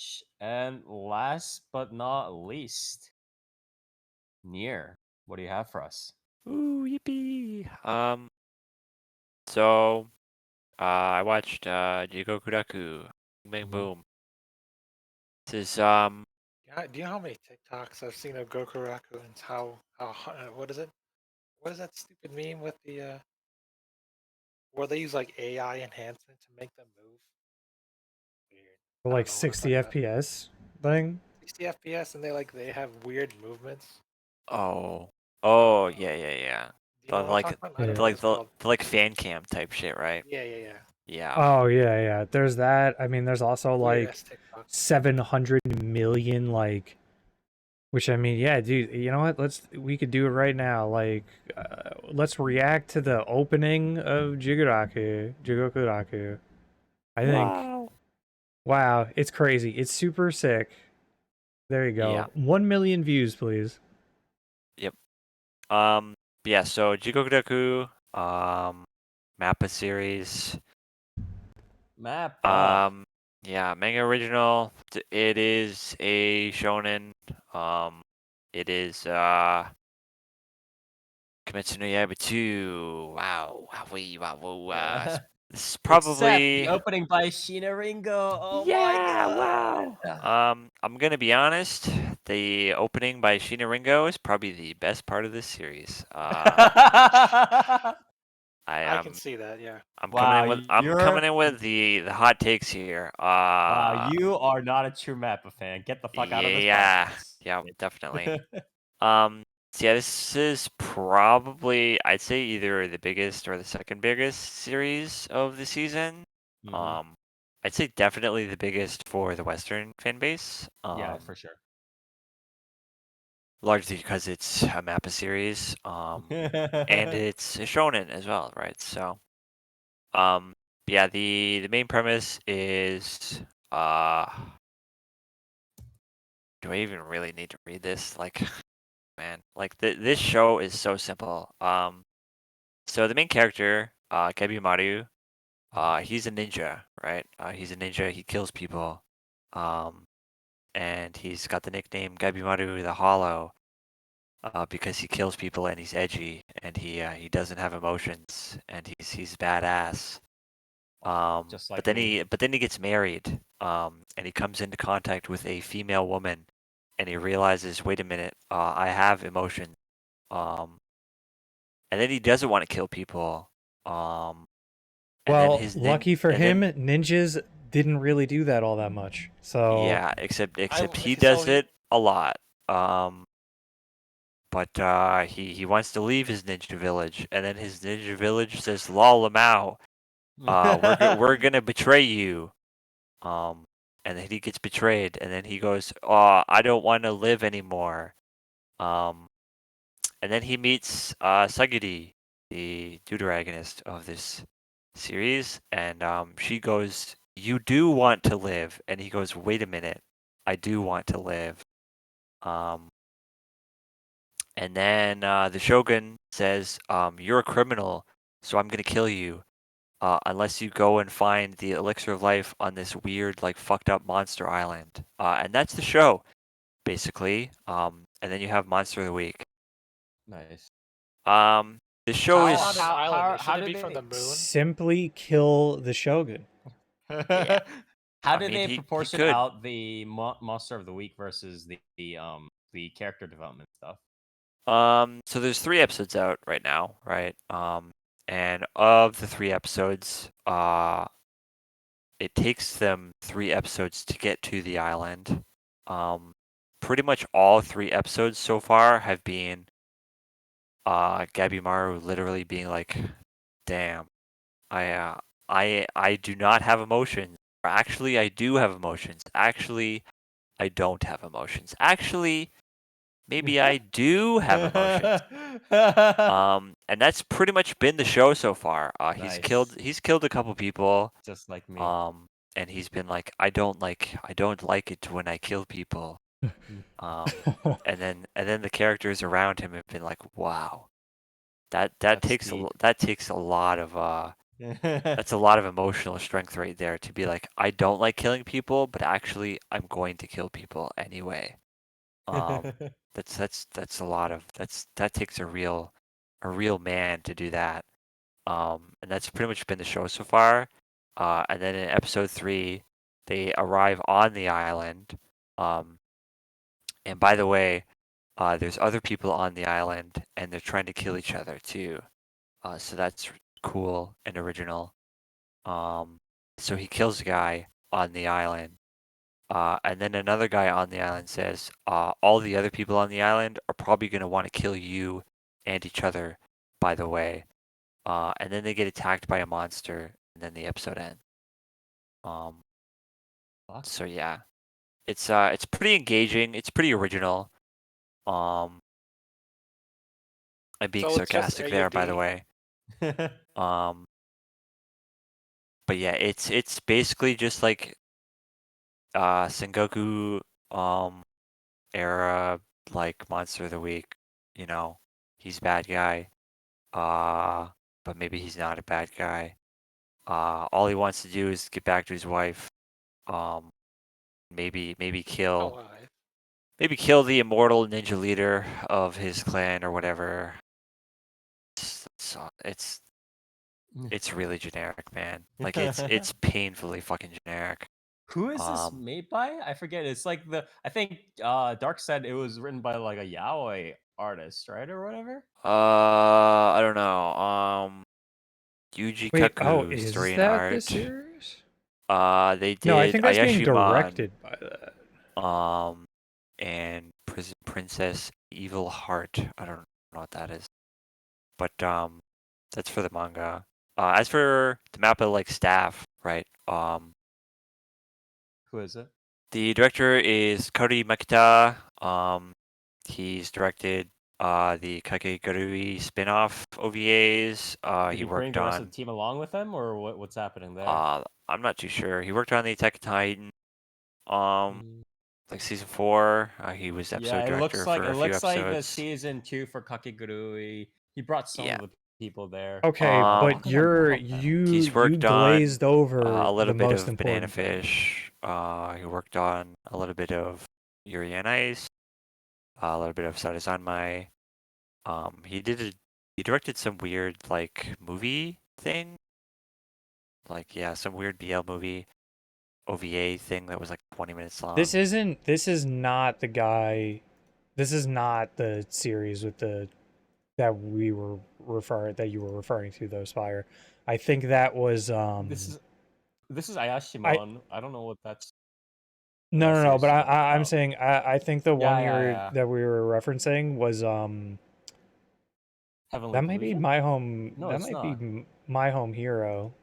much. And last but not least, Nier, what do you have for us? Ooh, yippee! So I watched Jigokuraku. Bang Mhm. boom. This is Yeah, do you know how many TikToks I've seen of Gokuraku and what is it? What is that stupid meme with the where they use like AI enhancement to make them move? Weird. I Like don't know what I'm 60 talking about. FPS thing. 60 FPS and they have weird movements. oh Uh, yeah. do you know what I'm talking about? I don't know what it's called. The like fan cam type shit, right? Yeah. Yeah. Oh yeah. There's that. I mean, there's also Weird like ass TikTok. 700 million like, which I mean, yeah, dude. You know what? We could do it right now. Like, let's react to the opening of Jigokuraku. I think. Wow, it's crazy. It's super sick. There you Yeah. go. 1 million views, please. Yep. Yeah, so Jigokuraku, Mappa series. Map. Yeah, manga original. It is a shonen. It is Kimetsu no Yaiba 2. Wow. This is Except the probably opening by Sheena Ringo. Oh my yeah, god. wow. I'm gonna be honest. The opening by Sheena Ringo is probably the best part of this series. I I can am see that, yeah. I'm Wow, coming in with the hot takes here. wow, you are not a true Mappa fan. Get the fuck out of this podcast. Yeah, definitely. So yeah, this is probably I'd say either the biggest or the second biggest series of the season. Mhm. I'd say definitely the biggest for the Western fan base. Yeah, for sure. Largely because it's a Mappa series. And it's a shonen as well, right? So, yeah, the main premise is do I even really need to read this? Like, man, like this show is so simple. So the main character, Gebimaru, he's a ninja, right? He's a ninja. He kills people. And he's got the nickname Gebimaru the Hollow, because he kills people and he's edgy and he doesn't have emotions and he's badass. Just like me. But then he gets married. And he comes into contact with a female woman, and he realizes, wait a minute, I have emotions. And then he doesn't want to kill people. And then Well, lucky for him, ninjas didn't really do that all that much. So yeah, except he so does it a lot. But he wants to leave his ninja village, and then his ninja village says, "Lol, Lamau, we're gonna betray you." And then he gets betrayed, and then he goes, "Oh, I don't want to live anymore." And then he meets Sagiri, the deuteragonist of this series, and she goes, "You do want to live," and he goes, "Wait a minute, I do want to live." And then the Shogun says, "You're a criminal, so I'm gonna kill you, unless you go and find the elixir of life on this weird, like, fucked up monster island." And that's the show, basically. And then you have Monster of the Week. Nice. The show it's is on an island. how Shouldn't it did be from they the moon? simply kill the Shogun. Yeah. How I did mean, they he proportion could. out the monster of the week versus the character development stuff? So there's 3 episodes out right now, right? And of the 3 episodes, it takes them 3 episodes to get to the island. Pretty much all 3 episodes so far have been Gabimaru literally being like, "Damn, I do not have emotions. Or actually, I do have emotions. Actually, I don't have emotions. Actually, maybe I do have emotions." And that's pretty much been the show so far. Nice. He's killed a couple people. Just like me. And he's been like, I don't like it when I kill people. And then the characters around him have been like, wow, that That's takes deep. that takes a lot of That's a lot of emotional strength right there to be like, I don't like killing people, but actually I'm going to kill people anyway. That's a lot of that takes a real man to do that. And that's pretty much been the show so far. And then in episode 3, they arrive on the island. And by the way, there's other people on the island, and they're trying to kill each other too. So that's cool and original. So he kills a guy on the island. And then another guy on the island says, all the other people on the island are probably going to want to kill you and each other, by the way. And then they get attacked by a monster, and then the episode ends. So yeah, it's pretty engaging. It's pretty original. I'm being So it's just sarcastic there, by the AUD. way. But yeah, it's basically just like Sengoku era like monster of the week. You know, he's bad guy. But maybe he's not a bad guy. All he wants to do is get back to his wife. Maybe kill Alive. maybe kill the immortal ninja leader of his clan or whatever. It's really generic, man. Like it's painfully fucking generic. Who is this made by? I forget. It's like I think Dark said it was written by like a yaoi artist, right, or whatever. I don't know. Yuji Wait, Kaku, is story and that the art. series? They did No, I think that's being Ayashimon, directed by that. and Prison Princess Evil Heart. I don't know what that is, but that's for the manga. As for the map of like staff, right? Who is it? The director is Kari Makita. He's directed the Kakegurui spin-off OVAs. Did He he bring worked the rest of on the team along with them, or what's happening there? I'm not too sure. He worked on the Attack on Titan. Mm. Like season 4. He was episode Yeah, it director looks like for a few the episodes. season 2 for Kakegurui. He brought some Yeah. of the people there. Okay, How but come I'm bald now? you He's worked glazed on over a little the bit most of Banana important thing. Fish. He worked on a little bit of Yuri on Ice. A little bit of Sarazanmai. He directed some weird like movie thing. Like yeah, some weird BL movie OVA thing that was like 20 minutes long. This is not the guy. This is not the series with the that you were referring to though, Spire. I think that was This is Ayashimon. I don't know what that's. no, but About. I'm saying I think the one Yeah. that we were referencing was Heavenly that might be Delusion? my home. No, That it's might not. be my home hero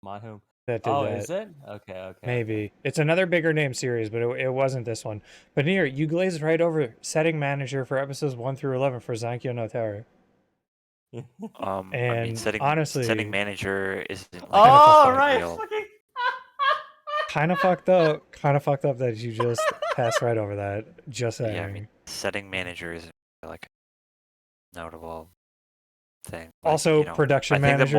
My home. that did Oh, that. is it? Okay. Maybe it's another bigger name series, but it wasn't this one. But Nier, you glazed right over setting manager for episodes 1 through 11 for Zankyo no Terror. I mean, And setting honestly, manager isn't like Oh, fucking right. real. kind of fucked up. Kind of fucked up that you just passed right over that. Just saying. Yeah, I mean, setting manager isn't like a notable thing. Like, Also, you know, production I think manager the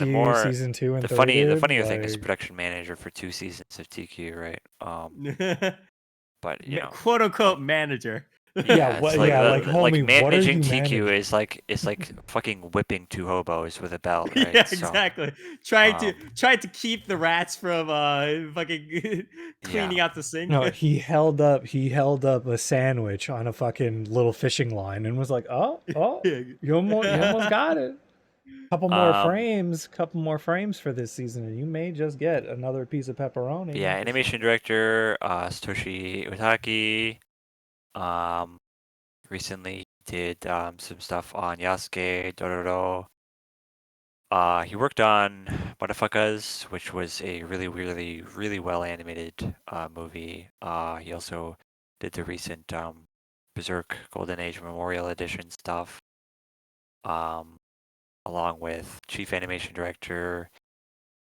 more, for TQ season 2 and the 3. the Dude, funnier thing is like... production manager for 2 seasons of TQ, right? But you know, quote unquote manager. Yeah, it's like homie, what are managing you TQ managing? is like fucking whipping 2 hobos with a belt, right? Yeah, So, exactly. Trying to keep the rats from fucking cleaning yeah. out the sink. No, he held up a sandwich on a fucking little fishing line and was like, "Oh, you almost got it. Couple more frames for this season, and you may just get another piece of pepperoni." Yeah, animation director Satoshi Utaki. Recently did some stuff on Yasuke, Dororo. He worked on Motherfuckers, which was a really well animated movie. He also did the recent Berserk Golden Age Memorial Edition stuff. Along with chief animation director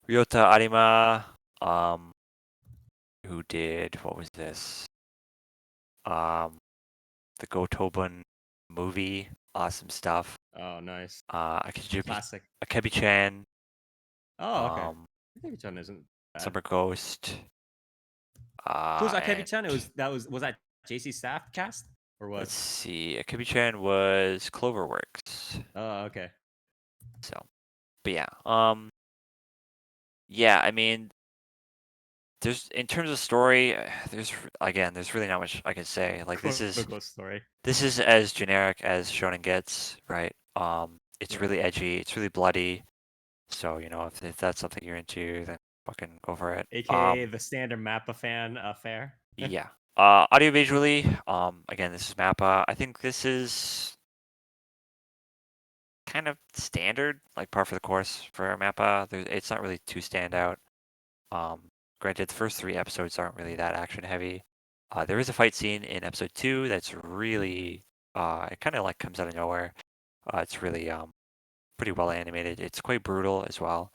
Ryota Arima, who did, what was this? The Gotobun movie, awesome stuff. Oh, nice. Classic. Classic. Akebi-chan, Oh, okay. Um, Akemi-chan isn't bad. Summer Ghost. Who's And Akemi-chan? Was that JC Staff cast or what? let's see. Akemi-chan was Cloverworks. Oh, okay. So, but yeah. I mean, there's in terms of story, there's really not much I can say. Like Quote unquote story. this is as generic as shonen gets, right? It's Yeah. really edgy. It's really bloody. So if that's something you're into, then fucking go for it. AKA the standard Mappa fan affair. Yeah. Audiovisually, again, this is Mappa. I think this is kind of standard, like par for the course for Mappa. It's not really too standout. Granted, the first 3 episodes aren't really that action heavy. There is a fight scene in episode 2 that's really, it kind of like comes out of nowhere. It's really pretty well animated. It's quite brutal as well.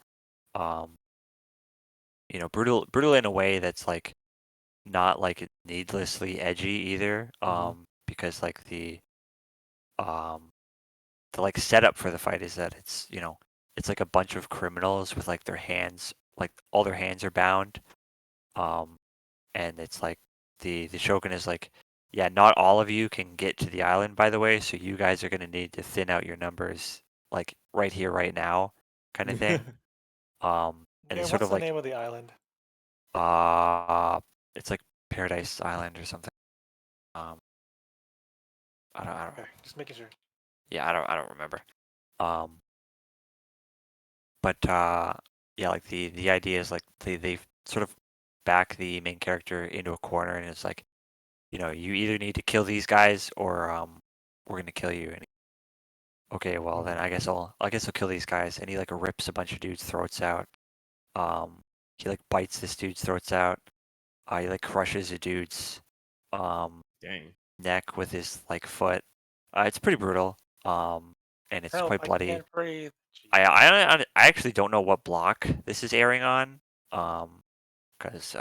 Brutal in a way that's like not like needlessly edgy either. Because like the like setup for the fight is that it's like a bunch of criminals with like their hands, like all their hands are bound. And it's like the Shogun is like, yeah, not all of you can get to the island, by the way, so you guys are gonna need to thin out your numbers like right here, right now, kind of thing. And Yeah, it's sort what's of the like name of the island? it's like Paradise Island or something. I don't Okay, just making sure. yeah, I don't remember. But yeah, like the idea is like they sort of back the main character into a corner, and it's like, you either need to kill these guys or we're gonna kill you. And okay, well then I guess I'll kill these guys. And he like rips a bunch of dudes' throats out. He like bites this dude's throats out. He like crushes a dude's Dang. neck with his like foot. It's pretty brutal. And it's Help! quite I bloody. can't breathe. I actually don't know what block this is airing on, because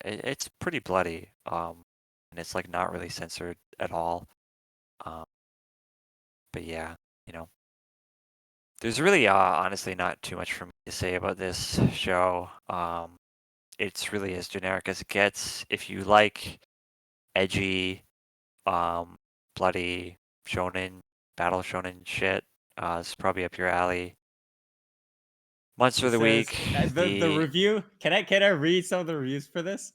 it's pretty bloody, and it's like not really censored at all. Um, but yeah, there's really honestly not too much for me to say about this show. It's really as generic as it gets. If you like edgy, bloody shonen, battle shonen shit, it's probably up your alley. Monster of It the says week. the review. Can I read some of the reviews for this?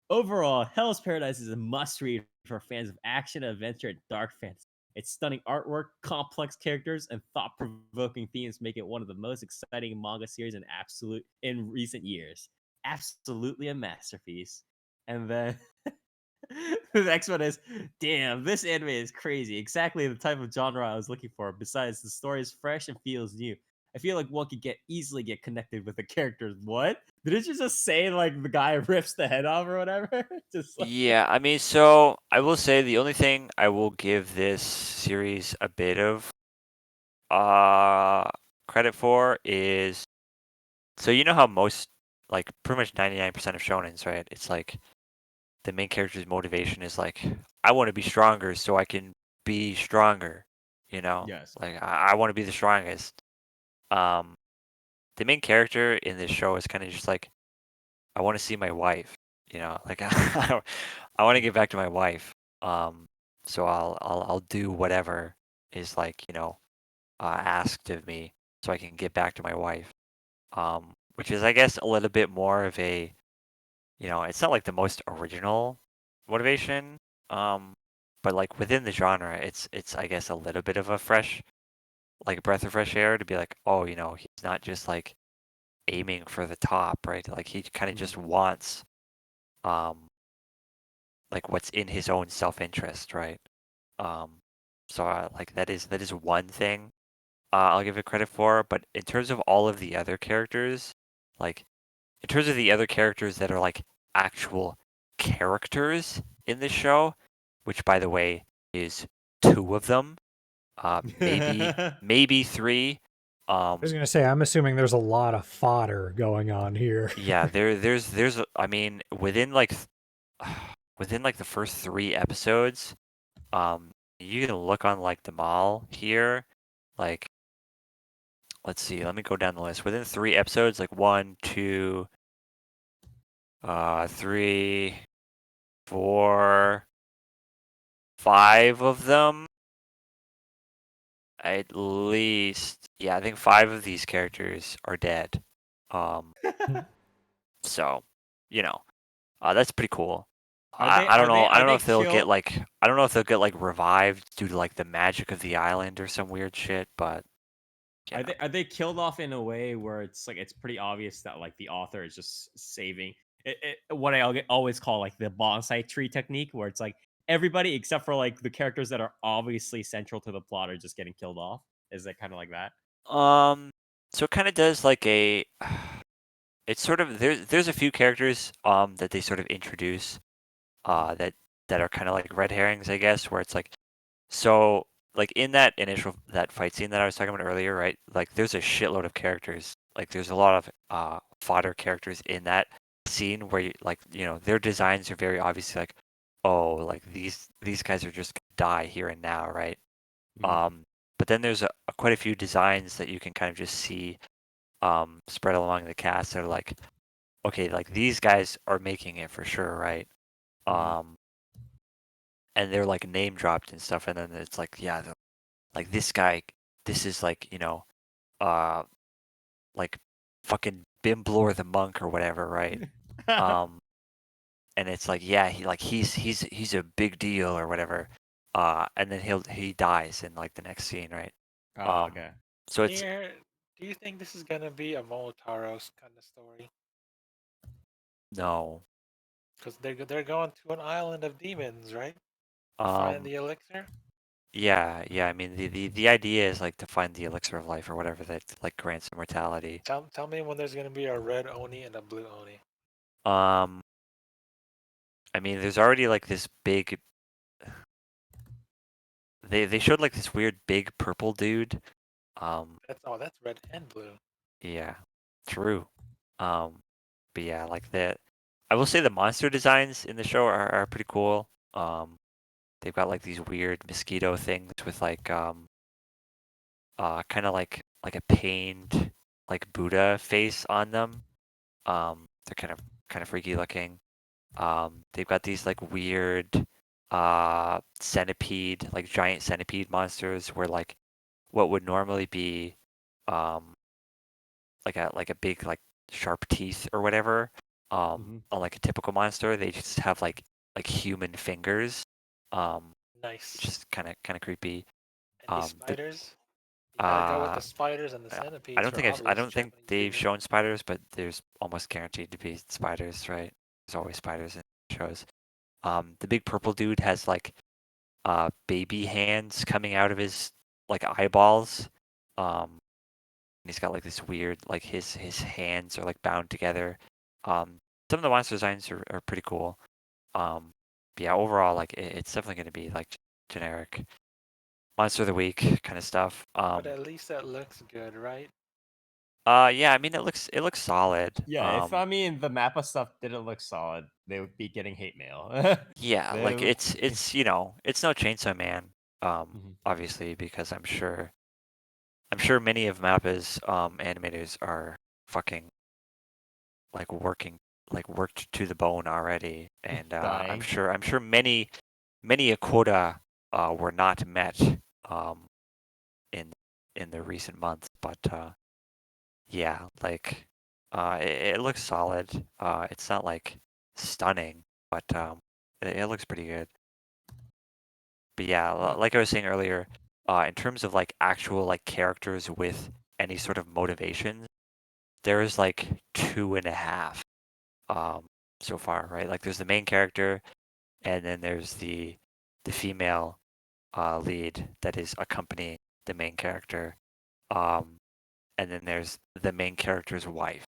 Overall, Hell's Paradise is a must-read for fans of action, adventure, and dark fantasy. Its stunning artwork, complex characters, and thought-provoking themes make it one of the most exciting manga series in recent years. Absolutely a masterpiece. And then the next one is, damn, this anime is crazy. Exactly the type of genre I was looking for. Besides, the story is fresh and feels new. I feel like one could easily get connected with the characters. What? Did you just say like the guy rips the head off or whatever? Just like Yeah, I mean, so I will say the only thing I will give this series a bit of credit for is, so you know how most, like pretty much 99% of shonens, right? It's like the main character's motivation is like, I want to be stronger so I can be stronger, yes. Like I want to be the strongest. The main character in this show is kind of just like, I want to see my wife, like I want to get back to my wife. So I'll do whatever is like, asked of me so I can get back to my wife. Which is, I guess, a little bit more of a, it's not like the most original motivation. But like within the genre, it's I guess a little bit of a fresh, like breath of fresh air to be like, oh, he's not just like aiming for the top, right? Like he kind of just wants like what's in his own self-interest, right? So like that is one thing I'll give it credit for. But in terms of all of the other characters, like in terms of the other characters that are like actual characters in this show, which by the way is 2 of them, maybe 3. I was gonna say, I'm assuming there's a lot of fodder going on here. Yeah, there's I mean within like the first 3 episodes, you can look on like the mall here, like let's see. Let me go down the list. Within 3 episodes, like 1, 2, 3, 4, 5 of them. At least, yeah, I think 5 of these characters are dead. So, you know, that's pretty cool. I don't know. I don't know if they'll get like revived due to like the magic of the island or some weird shit, but Are they killed off in a way where it's like it's pretty obvious that like the author is just saving what I always call like the bonsai tree technique, where it's like everybody except for like the characters that are obviously central to the plot are just getting killed off? Is it kind of like that? So it kind of does like a. It's sort of there's a few characters that they sort of introduce that are kind of like red herrings, I guess, where it's like so like in that fight scene that I was talking about earlier, right? Like there's a shitload of characters. Like there's a lot of fodder characters in that scene where their designs are very obviously like, oh, like these guys are just gonna die here and now, right? But then there's quite a few designs that you can kind of just see spread along the cast that are like, okay, like these guys are making it for sure, right? And they're like name dropped and stuff, and then it's like, yeah, like this guy, this is like, like fucking Bimblor the monk or whatever, right? And it's like, yeah, he's a big deal or whatever. And then he dies in like the next scene, right? Okay. So it's Do you think this is gonna be a Momotaro's kind of story? no. Because they're going to an island of demons, right? To find the elixir. Yeah. I mean, the idea is like to find the elixir of life or whatever that like grants immortality. Tell me when there's gonna be a red Oni and a blue Oni. I mean, there's already like this big. They showed like this weird big purple dude. That's red and blue. Yeah, true. But yeah, like that. I will say the monster designs in the show are pretty cool. They've got like these weird mosquito things with like kind of like a pained like Buddha face on them. They're kind of freaky looking. They've got these like weird centipede, like giant centipede monsters where like what would normally be like a big like sharp teeth or whatever on like a typical monster, they just have like human fingers. Nice. Just kind of creepy. And the spiders. You gotta go with the spiders and the centipedes. I don't think they've shown spiders, but there's almost guaranteed to be spiders, right? There's always spiders in shows. The big purple dude has like baby hands coming out of his like eyeballs. He's got like this weird like his hands are like bound together. Some of the monster designs are pretty cool. But yeah, overall like it's definitely going to be like generic monster of the week kind of stuff. But at least that looks good, right? Yeah, I mean it looks solid. Yeah, if I mean the Mappa stuff didn't look solid, they would be getting hate mail. Yeah, like it's it's no Chainsaw Man, obviously, because I'm sure many of Mappa's animators are fucking like worked to the bone already, and I'm sure many a quota were not met in the recent months, but yeah, like it looks solid. It's not like stunning, but it looks pretty good. But yeah, like I was saying earlier, in terms of like actual like characters with any sort of motivation, there's like 2.5 so far, right? Like there's the main character, and then there's the female lead that is accompanying the main character, and then there's the main character's wife,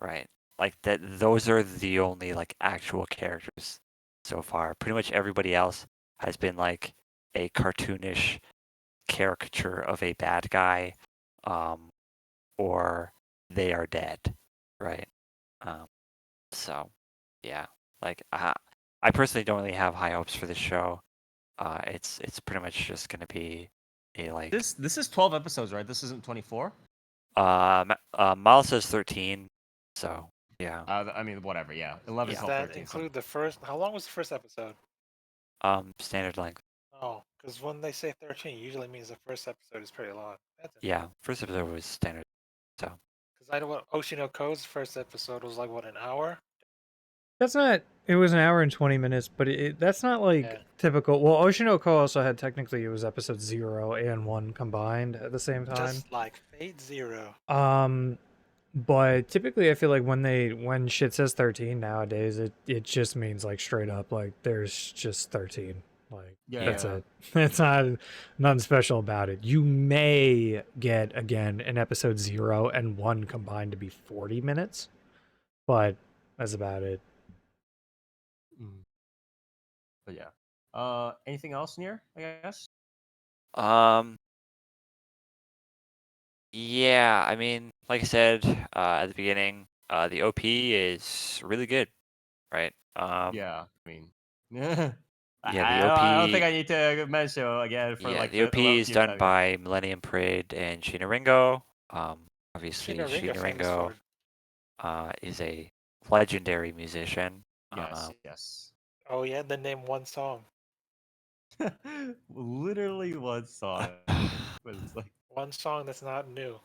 right? Like that. Those are the only like actual characters so far. Pretty much everybody else has been like a cartoonish caricature of a bad guy, or they are dead, right? So, yeah, like I personally don't really have high hopes for this show. It's pretty much just gonna be a like this is 12 episodes, right? This isn't 24. Miles says 13, so yeah. I mean, whatever. Yeah, 11, Does 12, that 13. include the first? How long was the first episode? Standard length. Oh, because when they say 13, usually means the first episode is pretty long. That's Yeah, first episode was standard. So because I know what Oshinoko's first episode was like. What, an hour? That's not. It was an hour and 20 minutes, but that's not like Yeah. typical. Well, Oshinoko also had technically it was episode 0 and 1 combined at the same time. Just like Fate Zero. But typically I feel like when shit says 13 nowadays, it just means like straight up like there's just 13. Like that's Yeah. it. It's not nothing special about it. You may get again an episode 0 and 1 combined to be 40 minutes, but that's about it. But yeah. Anything else near? I guess. yeah, I mean, like I said at the beginning, the OP is really good, right? Yeah. I mean. Yeah. Yeah, the I don't think OP. I need to mention again for Yeah, like the the OP 11th is time done here. by Millennium Parade and Sheena Ringo. Obviously, Shinaringa Sheena famous Ringo for. is a legendary musician. Yes. Yes. Oh yeah, then name one song. Literally one song. Was like. One song that's not new.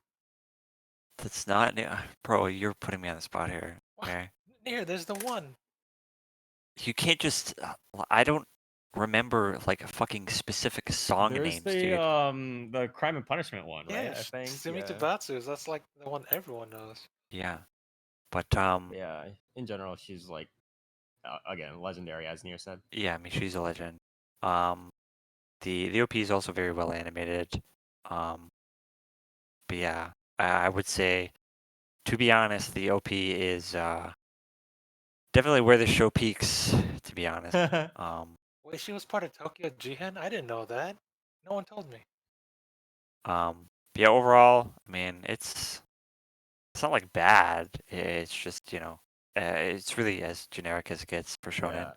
That's not new. Bro, you're putting me on the spot here. What? Okay. Here, there's the one. You can't just. I don't remember like a fucking specific song There's names, dude. the Crime and Punishment one, right? I Yeah, think. Sumi Yeah. Tabatsu's. That's like the one everyone knows. Yeah, but Yeah. In general, she's like, again, legendary, as Nier said. yeah, I mean she's a legend. The OP is also very well animated. But yeah, I would say, to be honest, the OP is definitely where the show peaks. To be honest, Wait, she was part of Tokyo Jihen? I didn't know that. No one told me. but yeah, overall, I mean it's not like bad. It's just it's really as generic as it gets for shonen. Yeah.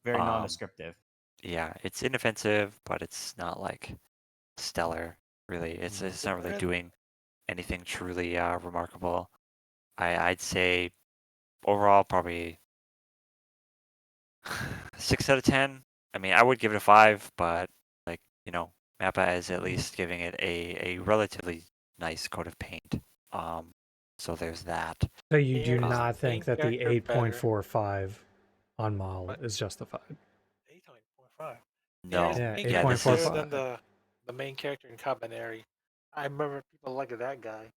Very Um, non-descriptive. Yeah, it's inoffensive, but it's not like stellar. Really, it's not really doing anything truly remarkable. I'd say overall probably 6 out of 10. I mean, I would give it a 5, but like Mappa is at least giving it a relatively nice coat of paint. So there's that. So you do Is the not think main that the character better? 8.45 on Mal What? is justified? 8.5. No, Is the Yeah, main yeah, character this better is 8.45. than the main character in Cabaneri? I remember people liked that guy.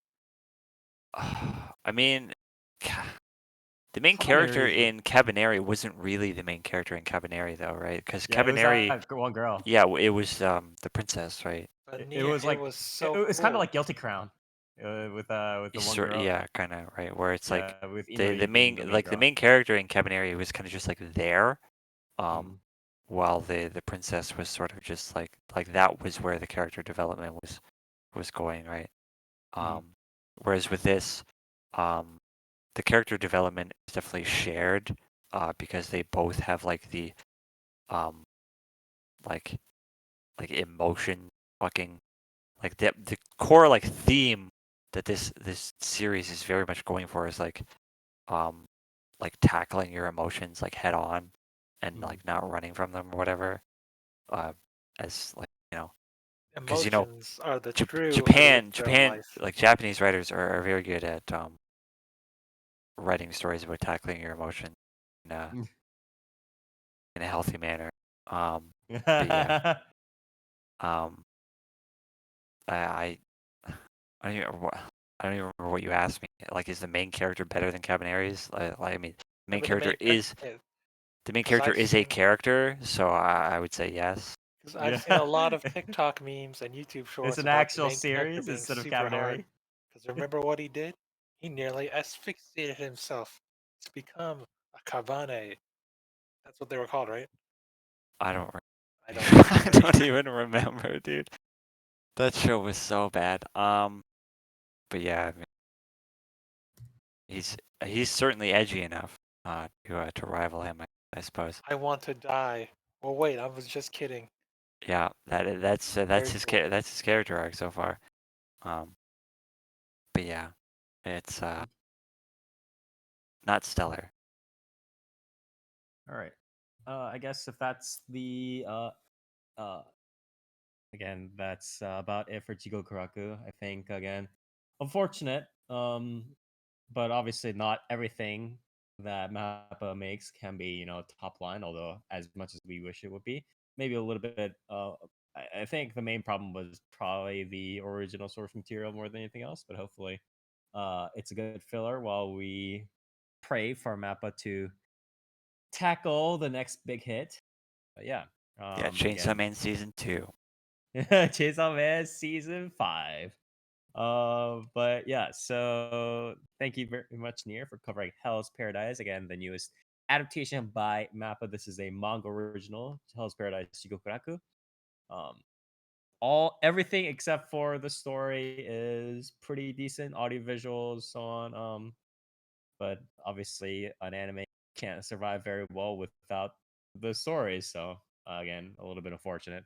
I mean, the main character Cabaneri- in Cabaneri wasn't really the main character in Cabaneri, though, right? Because Yeah, it was Cabaneri, that one girl. yeah, it was the princess, right? But It Nier, was like was so it was kind of cool. like Guilty Crown, with the one girl. Yeah, kind of right, where it's like Yeah, with the Inui main being like the girl. main character in Cabaneri was kind of just like there, Mhm. while the princess was sort of just like that was where the character development was going, right? Whereas with this, the character development is definitely shared, because they both have like the like emotion fucking like the core like theme that this series is very much going for is like tackling your emotions like head on and like not running from them or whatever, as like because Emotions are the true Japan elixir of life. like Japanese writers are very good at writing stories about tackling your emotions in a healthy manner. But yeah, I I don't even remember what you asked me. Like, is the main character better than Cabaneri's? I mean, the main character is a seen- character, so I would say yes. Because I've seen a lot of TikTok memes and YouTube shorts It's an about actual the main character series being instead of super hard. Cabaneri. Because remember what he did? He nearly asphyxiated himself to become a cabane. That's what they were called, right? I don't. I don't. I don't even remember, dude. That show was so bad. But yeah, I mean, he's certainly edgy enough to rival him, I suppose. I want to die. Well, wait, I was just kidding. Yeah, that's Very his cool. that's his character arc so far. But yeah, it's not stellar. All right. I guess if that's the uh again, that's about it for Jigokuraku. I think again, unfortunate. But obviously not everything that Mappa makes can be top line. Although as much as we wish it would be, maybe a little bit. I think the main problem was probably the original source material more than anything else. But hopefully, it's a good filler while we pray for Mappa to tackle the next big hit. But yeah, Yeah, Chainsaw again, Man season 2. Chainsaw Man season 5. But yeah, so thank you very much, Nier, for covering Hell's Paradise. Again, the newest adaptation by Mappa. This is a manga original, Hell's Paradise Jigokuraku. Um, everything except for the story is pretty decent, audio visuals, so on. But obviously an anime can't survive very well without the story, so again, a little bit unfortunate.